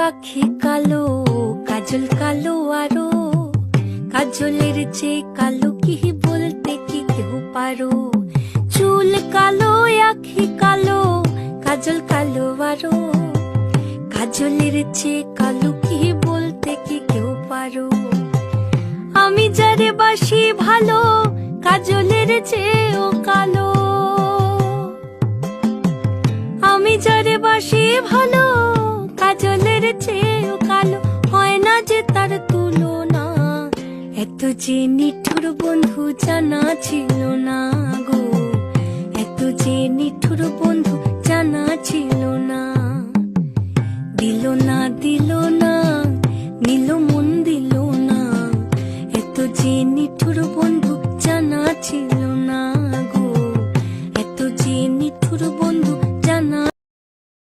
আখি কালো, কাজল কালো আরো, কাজলের চেয়ে কালো কি বলতে কি কেউ পারো। চুল কালো, আখি কালো, কাজল কালো আরো, কাজলের চেয়ে কালো কি বলতে কি কেউ পারো। আমি যারে বাসি ভালো, কাজলের চেয়েও কালো। আমি যারে বাসি ভালো, কাজলের চেয়েও কালো। হয় না যে তার তুলনা, এত যে নিঠুর বন্ধু জানা ছিল না গো, এত যে নিঠুর বন্ধু জানা ছিল না।